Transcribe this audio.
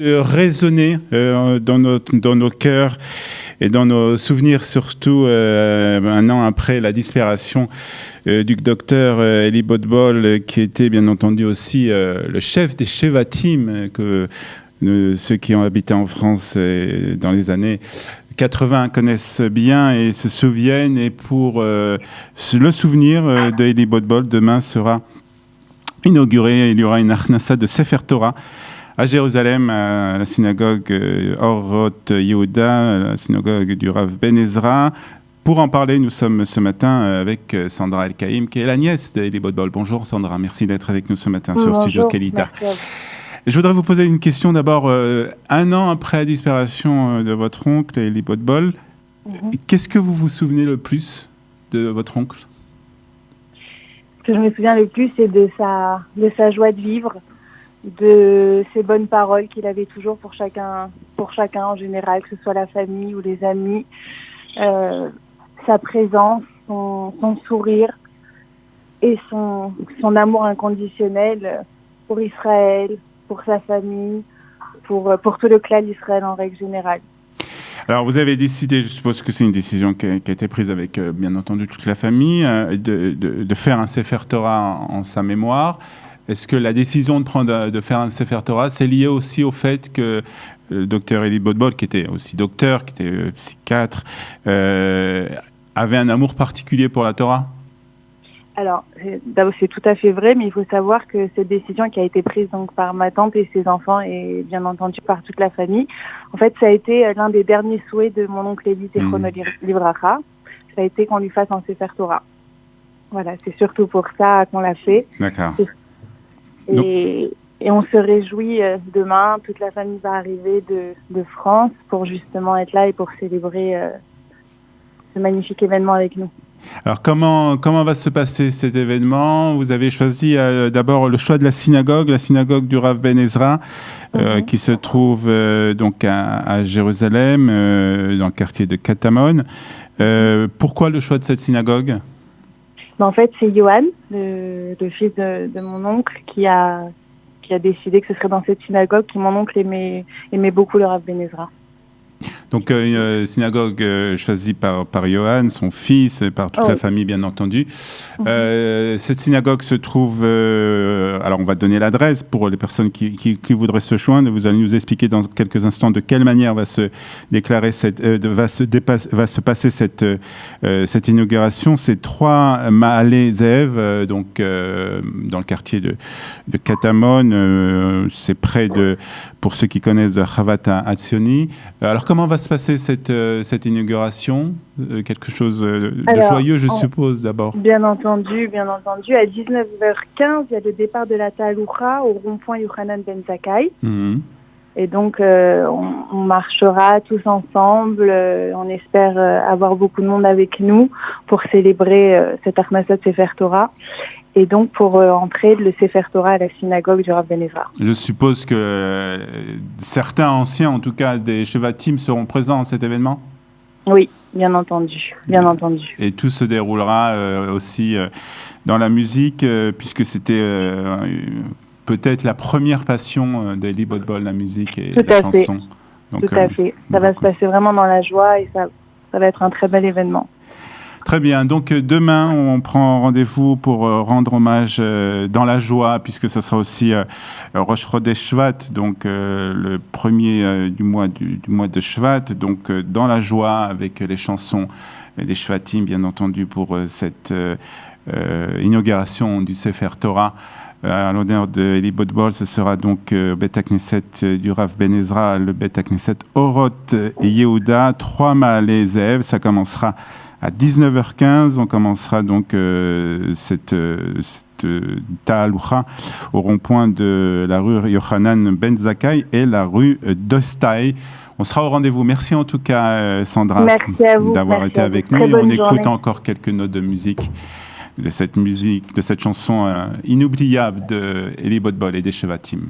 de résonner dans nos cœurs et dans nos souvenirs, surtout un an après la disparition du docteur Eli Bodbol, qui était bien entendu aussi le chef des Shevatim, que ceux qui ont habité en France dans les années 80 connaissent bien et se souviennent. Et pour le souvenir de Eli Bodbol, demain sera inauguré, il y aura une Achnassa de Sefer Torah à Jérusalem, à la synagogue Orot Yehuda, la synagogue du Rav Ben Ezra. Pour en parler, nous sommes ce matin avec Sandra El-Kaïm, qui est la nièce d'Eli Bodbol. Bonjour Sandra, merci d'être avec nous ce matin sur Studio Kelita. Je voudrais vous poser une question d'abord. Un an après la disparition de votre oncle, Eli Bodbol, qu'est-ce que vous vous souvenez le plus de votre oncle ? Ce que je me souviens le plus, c'est de sa joie de vivre, de ses bonnes paroles qu'il avait toujours pour chacun en général, que ce soit la famille ou les amis, sa présence, son sourire et son amour inconditionnel pour Israël, pour sa famille, pour tout le clan d'Israël en règle générale. Alors, vous avez décidé, je suppose que c'est une décision qui a été prise avec, bien entendu, toute la famille, de faire un Sefer Torah en sa mémoire. Est-ce que la décision de faire un Sefer Torah, c'est lié aussi au fait que le docteur Eli Bodbol, qui était aussi docteur, qui était psychiatre, avait un amour particulier pour la Torah ? Alors, c'est tout à fait vrai, mais il faut savoir que cette décision qui a été prise donc par ma tante et ses enfants et bien entendu par toute la famille, en fait, ça a été l'un des derniers souhaits de mon oncle Eli Zichrono Livracha. Ça a été qu'on lui fasse un Sefer Torah. Voilà, c'est surtout pour ça qu'on l'a fait. D'accord. Et on se réjouit demain, toute la famille va arriver de France pour justement être là et pour célébrer ce magnifique événement avec nous. Alors comment va se passer cet événement ? Vous avez choisi d'abord le choix de la synagogue du Rav Ben Ezra, qui se trouve donc à Jérusalem, dans le quartier de Katamon. Pourquoi le choix de cette synagogue ? En fait, c'est Johan, le fils de mon oncle, qui a décidé que ce serait dans cette synagogue, que mon oncle aimait beaucoup le Rav Ben Ezra. Donc une synagogue choisie par Johan, son fils, et par toute la famille bien entendu. Cette synagogue se trouve, alors on va donner l'adresse pour les personnes qui voudraient se joindre. Vous allez nous expliquer dans quelques instants de quelle manière va se passer cette inauguration. C'est 3 Mahalé Zev, donc dans le quartier de Katamon. C'est près de, pour ceux qui connaissent, de Chavat Hatzioni. Alors comment va se passer cette inauguration ? Quelque chose de joyeux, je suppose, d'abord. Bien entendu. À 19h15, il y a le départ de la Taloucha au rond-point Yochanan Ben Zakkai. Et donc, on marchera tous ensemble. On espère avoir beaucoup de monde avec nous pour célébrer cette Achnassa de Sefer Torah. Et donc, pour entrer le Sefer Torah à la synagogue du Rav Ben Ezra. Je suppose que certains anciens, en tout cas des Shevatim, seront présents à cet événement ? Oui, bien entendu. Et tout se déroulera aussi dans la musique, puisque c'était peut-être la première passion d'Eli Bodbol, la musique et la chanson. Donc, tout à fait. Ça va se passer vraiment dans la joie et ça va être un très bel événement. Très bien. Donc demain, on prend rendez-vous pour rendre hommage dans la joie, puisque ça sera aussi Rosh Chodesh Shvat, donc le premier du mois de Shvat, donc dans la joie avec les chansons des Shvatim, bien entendu, pour cette inauguration du Sefer Torah. À l'honneur de Eli Bodbol, ce sera donc Bet HaKnesset du Rav Ben Ezra, le Bet HaKnesset Orot Yehuda, 3 Mahalé Zev. Ça commencera à 19h15, on commencera donc cette Ta'aloucha au rond-point de la rue Yochanan Ben Zakkai et la rue d'Ostaï. On sera au rendez-vous. Merci en tout cas, Sandra, d'avoir été avec nous. On écoute encore quelques notes de musique, de cette chanson inoubliable de Eli Bodbol et des Shevatim.